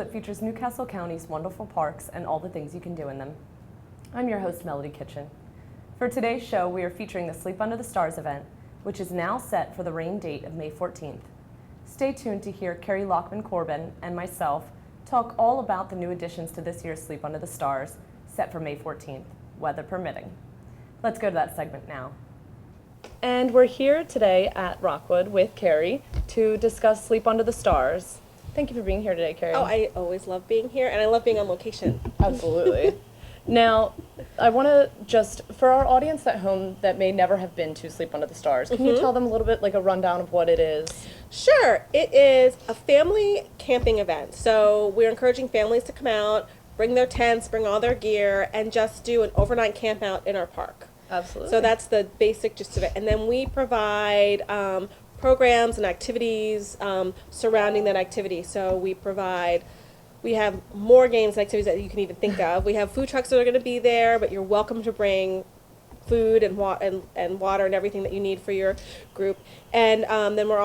that features Newcastle County's wonderful parks and all the things you can do in them. I'm your host, Melody Kitchen. For today's show, we are featuring the Sleep Under the Stars event, which is now set for the rain date of May 14th. Stay tuned to hear Carey Lockman Corbin and myself talk all about the new additions to this year's Sleep Under the Stars, set for May 14th, weather permitting. Let's go to that segment now. And we're here today at Rockwood with Carrie to discuss Sleep Under the Stars. Thank you for being here today, Carrie. Oh, I always love being here, and I love being on location. Absolutely. Now, I want to just, for our audience at home that may never have been to Sleep Under the Stars, can you tell them a little bit, like a rundown of what it is? Sure. It is a family camping event. So we're encouraging families to come out, bring their tents, bring all their gear, and just do an overnight camp out in our park. Absolutely. So that's the basic gist of it. And then we provide programs and activities surrounding that activity. So we have more games and activities that you can even think of. We have food trucks that are going to be there, but you're welcome to bring food and water and everything that you need for your group. And then we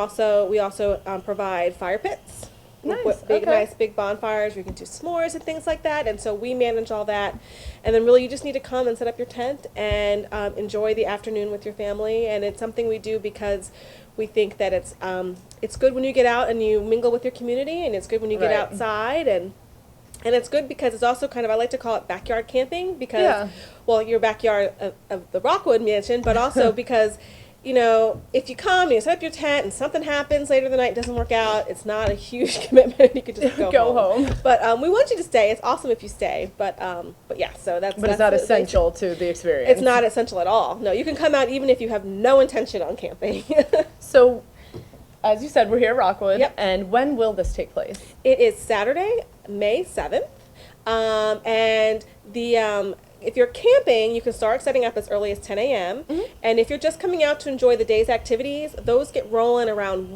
also provide fire pits. Nice. Nice big bonfires where you can do s'mores and things like that. And so we manage all that. And then really you just need to come and set up your tent and enjoy the afternoon with your family. And it's something we do because we think that it's good when you get out and you mingle with your community, and it's good when you get outside, and it's good because it's also kind of, I like to call it backyard camping because, well, your backyard of the Rockwood mansion, but also because, you know, if you come and you set up your tent and something happens later in the night, doesn't work out, it's not a huge commitment. You could just go home. But we want you to stay. It's awesome if you stay. But yeah, so that's. But it's not essential to the experience. It's not essential at all. No, you can come out even if you have no intention on camping. So, as you said, we're here at Rockwood. Yep. And when will this take place? It is Saturday, May 7th. And if you're camping, you can start setting up as early as 10 a.m. And if you're just coming out to enjoy the day's activities, those get rolling around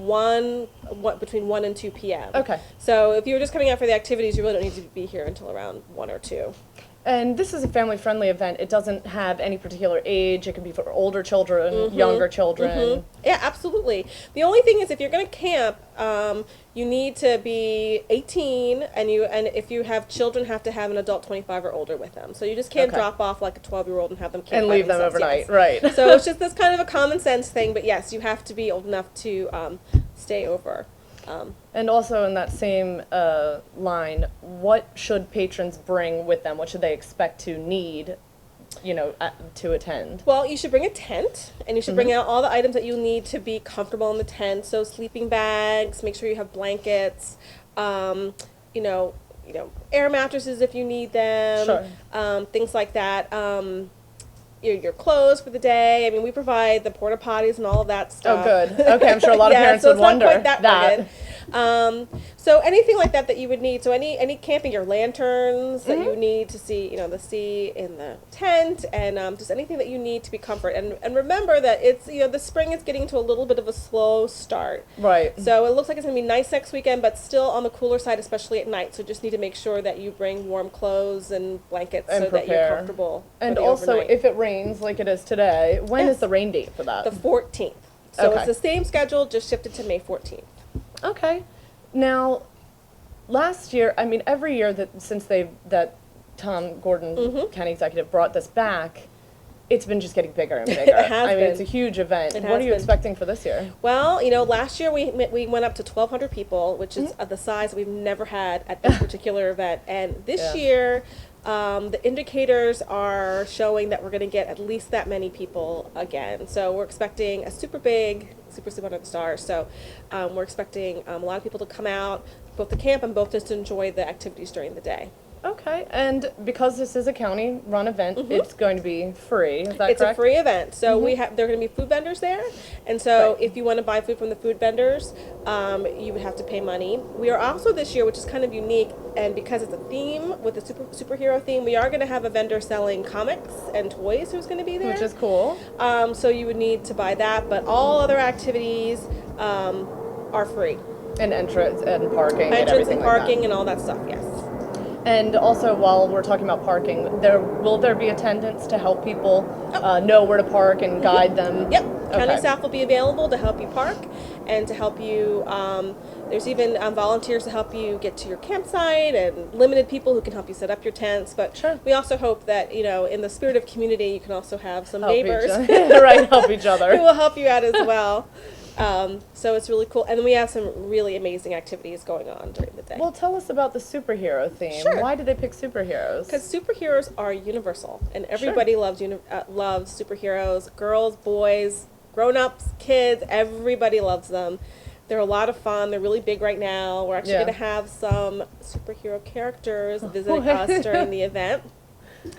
between 1 and 2 p.m. Okay. So if you're just coming out for the activities, you really don't need to be here until around 1 or 2. And this is a family-friendly event. It doesn't have any particular age. It can be for older children, younger children. Yeah, absolutely. The only thing is if you're going to camp, you need to be 18, and if you have children, have to have an adult 25 or older with them. So you just can't drop off like a 12-year-old and have them camp and by leave them themselves. overnight, yes. right? So it's just this kind of a common sense thing, but yes, you have to be old enough to stay over. And also in that same line, what should patrons bring with them? What should they expect to need, to attend? Well, you should bring a tent, and you should bring out all the items that you need to be comfortable in the tent. So sleeping bags, make sure you have blankets, air mattresses if you need them, things like that. Your clothes for the day. I mean, we provide the porta potties and all of that stuff. Oh, good. Okay, I'm sure a lot of parents would wonder not quite that. So anything like that you would need. So any camping, your lanterns that you need to see, the sea in the tent, and just anything that you need to be comfort. And remember that it's, the spring is getting to a little bit of a slow start. Right. So it looks like it's going to be nice next weekend, but still on the cooler side, especially at night. So just need to make sure that you bring warm clothes and blankets and so that you're comfortable. And also, overnight. if it rains like it is today, when is the rain date for that? The 14th. So it's the same schedule, just shifted to May 14th. Okay. Now, last year, I mean, every year that Tom Gordon, county executive, brought this back, it's been just getting bigger and bigger. It's a huge event. What are you expecting for this year? Well, last year we went up to 1,200 people, which is the size we've never had at this particular event. And this year, the indicators are showing that we're going to get at least that many people again. So we're expecting a super Sleep Under the Stars. So we're expecting a lot of people to come out, both to camp and both just to enjoy the activities during the day. Okay, and because this is a county-run event, it's going to be free. Is that correct? It's a free event. So there are going to be food vendors there, and so if you want to buy food from the food vendors, you would have to pay money. We are also this year, which is kind of unique, and because it's a theme with the superhero theme, we are going to have a vendor selling comics and toys who's going to be there, which is cool. So you would need to buy that, but all other activities are free. And entrance and parking. Entrance and parking and all that stuff. Yes. And also, while we're talking about parking, will there be attendants to help people know where to park and guide them? Yep. County staff will be available to help you park and to help you There's even volunteers to help you get to your campsite, and limited people who can help you set up your tents. But Sure. we also hope that, in the spirit of community, you can also have some Help neighbors each other. Right, help each other. who will help you out as well. So it's really cool. And then we have some really amazing activities going on during the day. Well, tell us about the superhero theme. Sure. Why did they pick superheroes? Because superheroes are universal, and everybody loves superheroes. Girls, boys, grown-ups, kids, everybody loves them. They're a lot of fun. They're really big right now. We're actually going to have some superhero characters visiting us during the event.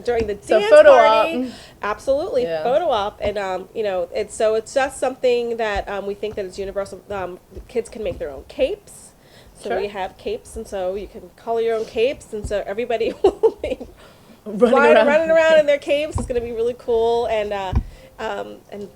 During the dance photo party, op. absolutely, photo op, and it's just something that we think that it's universal. Kids can make their own capes, so we have capes, and so you can color your own capes, and so everybody will be running around in their capes. It's going to be really cool, and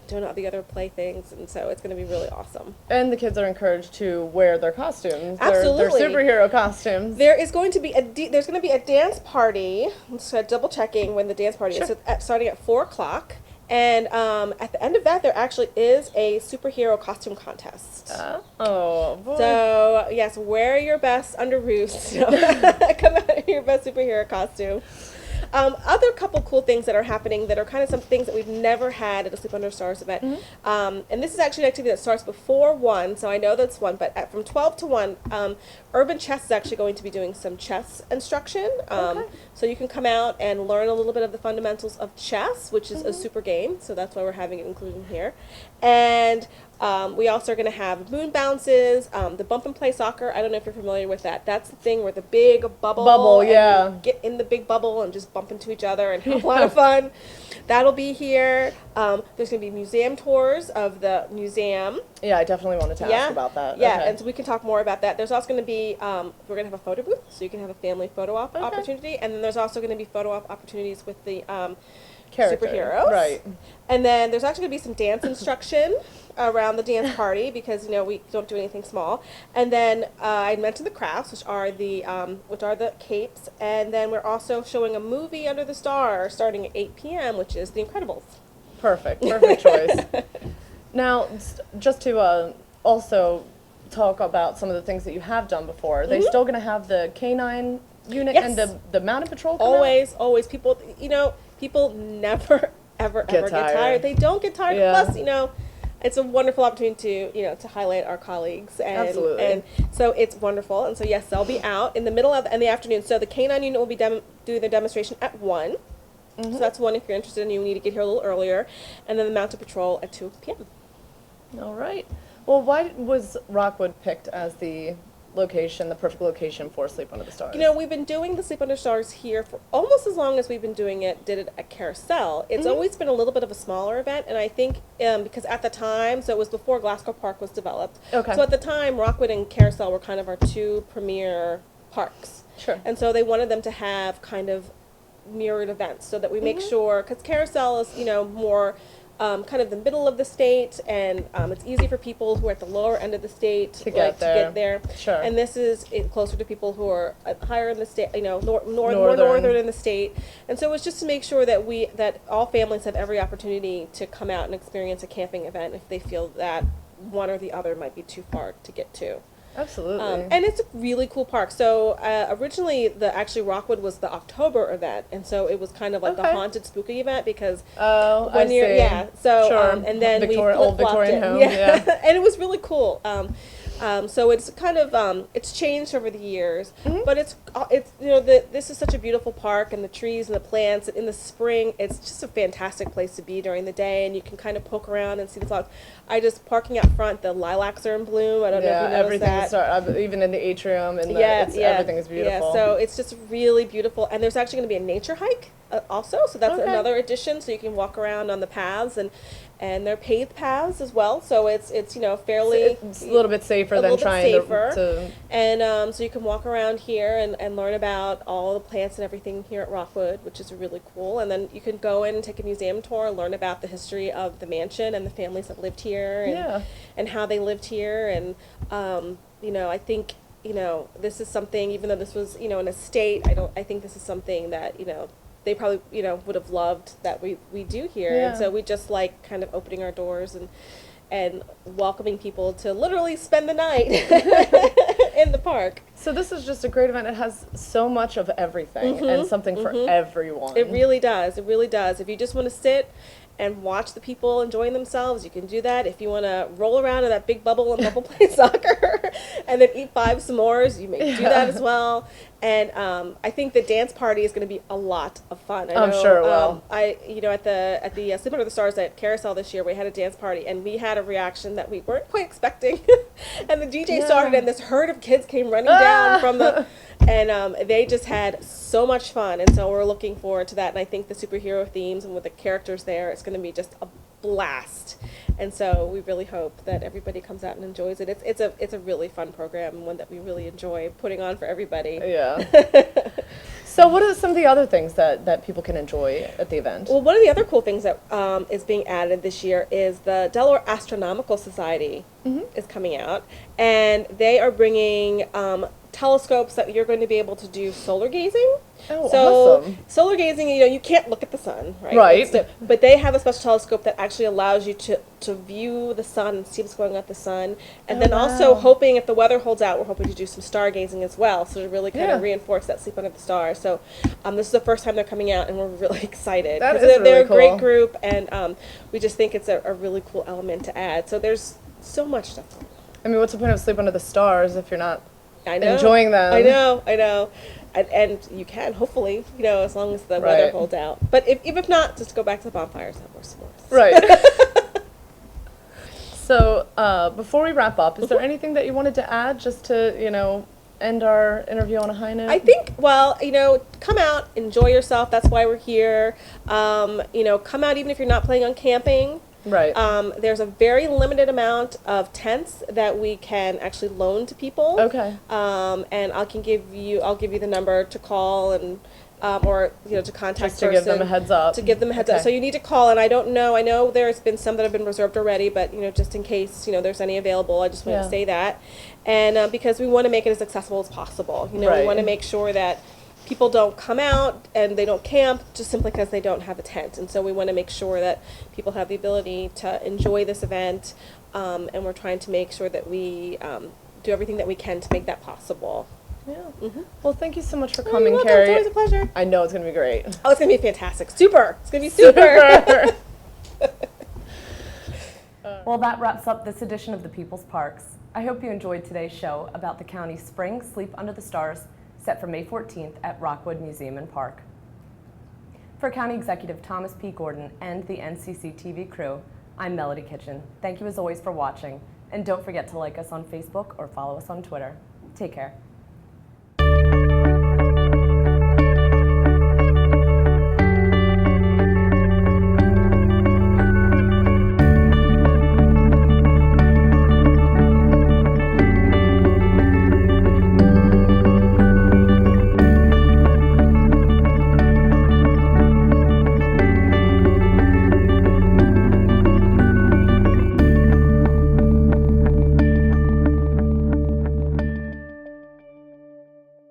doing all the other playthings, and so it's going to be really awesome. And the kids are encouraged to wear their costumes. Absolutely. Their superhero costumes. There is going to be there's going to be a dance party. I'm just double checking when the dance party is. Starting at 4:00, and at the end of that, there actually is a superhero costume contest. Oh boy. So yes, wear your best underoos. Come out in your best superhero costume. Other couple cool things that are happening that are kind of some things that we've never had at a Sleep Under Stars event. And this is actually an activity that starts before 1, so I know that's 1, but from 12 to 1, Urban Chess is actually going to be doing some chess instruction. So you can come out and learn a little bit of the fundamentals of chess, which is a super game, so that's why we're having it included here. And we also are going to have moon bounces, the bump and play soccer. I don't know if you're familiar with that. That's the thing where the big bubble, yeah. You get in the big bubble and just bump into each other and have a lot of fun. That'll be here. There's going to be museum tours of the museum. Yeah, I definitely wanted to ask about that. Yeah, Okay. and so we can talk more about that. There's also going to be, we're going to have a photo booth, so you can have a family photo op opportunity. And then there's also going to be photo op opportunities with the superheroes. Right. And then there's actually going to be some dance instruction around the dance party because we don't do anything small. And then I mentioned the crafts, which are the capes. And then we're also showing a movie under the stars starting at 8 p.m., which is The Incredibles. Perfect choice. Now, just to also talk about some of the things that you have done before, are they still going to have the canine unit and the mounted patrol come out? Always. People never, ever get tired. They don't get tired. Yeah. Plus, it's a wonderful opportunity to highlight our colleagues. And, Absolutely. And so it's wonderful. And so, yes, they'll be out in the middle of in the afternoon. So the canine unit will be doing their demonstration at 1. So that's 1 if you're interested and you need to get here a little earlier. And then the mounted patrol at 2 p.m. All right. Well, why was Rockwood picked as the perfect location for Sleep Under the Stars? We've been doing the Sleep Under Stars here for almost as long as we've been did it at Carousel. It's always been a little bit of a smaller event, and I think because at the time, so it was before Glasgow Park was developed. Okay. So at the time, Rockwood and Carousel were kind of our 2 premier parks. Sure. And so they wanted them to have kind of mirrored events so that we make sure, because Carousel is, more kind of the middle of the state, and it's easy for people who are at the lower end of the state to get there. Sure. And this is closer to people who are higher in the state, more northern in the state. And so it's just to make sure that all families have every opportunity to come out and experience a camping event if they feel that one or the other might be too far to get to. Absolutely. And it's a really cool park. So originally, Rockwood was the October event, and so it was kind of like the haunted, spooky event because when you're So and then old Victorian home. Yeah. And it was really cool. So it's kind of it's changed over the years, but it's this is such a beautiful park, and the trees and the plants in the spring. It's just a fantastic place to be during the day, and you can kind of poke around and see the flowers. Parking out front, the lilacs are in bloom. I don't know if you noticed that. Even in the atrium, and everything is beautiful. Yeah, so it's just really beautiful, and there's actually going to be a nature hike also. So that's another addition. So you can walk around on the paths, and they're paved paths as well. So it's fairly it's a little bit safer than trying to and so you can walk around here and learn about all the plants and everything here at Rockwood, which is really cool. And then you can go in and take a museum tour, learn about the history of the mansion and the families that lived here and how they lived here. And I think this is something, even though this was an estate, I think this is something that they probably would have loved that we do here. And so we just like kind of opening our doors and welcoming people to literally spend the night in the park. So this is just a great event. It has so much of everything and something for everyone. It really does. It really does. If you just want to sit and watch the people enjoying themselves, you can do that. If you want to roll around in that big bubble and bubble play soccer and then eat 5 s'mores, you may do that as well. And I think the dance party is going to be a lot of fun. I'm sure it will. At the Sleep Under the Stars at Carousel this year, we had a dance party, and we had a reaction that we weren't quite expecting. And the DJ started, and this herd of kids came running down from the, and they just had so much fun. And so we're looking forward to that. And I think the superhero themes and with the characters there, it's going to be just a blast. And so we really hope that everybody comes out and enjoys it. It's a really fun program, and one that we really enjoy putting on for everybody. Yeah. So what are some of the other things that people can enjoy at the event? Well, one of the other cool things that is being added this year is the Delaware Astronomical Society is coming out, and they are bringing telescopes that you're going to be able to do solar gazing. Oh, so awesome. Solar gazing, you can't look at the sun, right? Right. But they have a special telescope that actually allows you to view the sun and see what's going on with the sun. And then also hoping, if the weather holds out, we're hoping to do some stargazing as well, so to really kind of reinforce that Sleep Under the Stars. So this is the first time they're coming out, and we're really excited. That is they're really a great cool. group, and we just think it's a really cool element to add. So there's so much stuff. I mean, what's the point of Sleep Under the Stars if you're not I know. enjoying them? I know. And you can, hopefully, as long as the weather holds out. But if not, just go back to the bonfires and have more s'mores. Right. So before we wrap up, is there anything that you wanted to add just to, end our interview on a high note? I think, come out, enjoy yourself. That's why we're here. Come out even if you're not planning on camping. Right. There's a very limited amount of tents that we can actually loan to people. Okay. And I'll give you the number to call and or to contact Just to give them a heads up. To give them a heads up. So you need to call, and I know there's been some that have been reserved already, but just in case there's any available, I just want to say that, and because we want to make it as accessible as possible. We want to make sure that people don't come out and they don't camp just simply because they don't have a tent. And so we want to make sure that people have the ability to enjoy this event, and we're trying to make sure that we do everything that we can to make that possible. Yeah. Well, thank you so much for coming, You're welcome. Carrie. It's always a pleasure. I know it's going to be great. Oh, it's going to be fantastic. Super. It's going to be super. Well, that wraps up this edition of the People's Parks. I hope you enjoyed today's show about the county's spring Sleep Under the Stars, set for May 14th at Rockwood Museum and Park. For County Executive Thomas P. Gordon and the NCC TV crew, I'm Melody Kitchen. Thank you as always for watching, and don't forget to like us on Facebook or follow us on Twitter. Take care.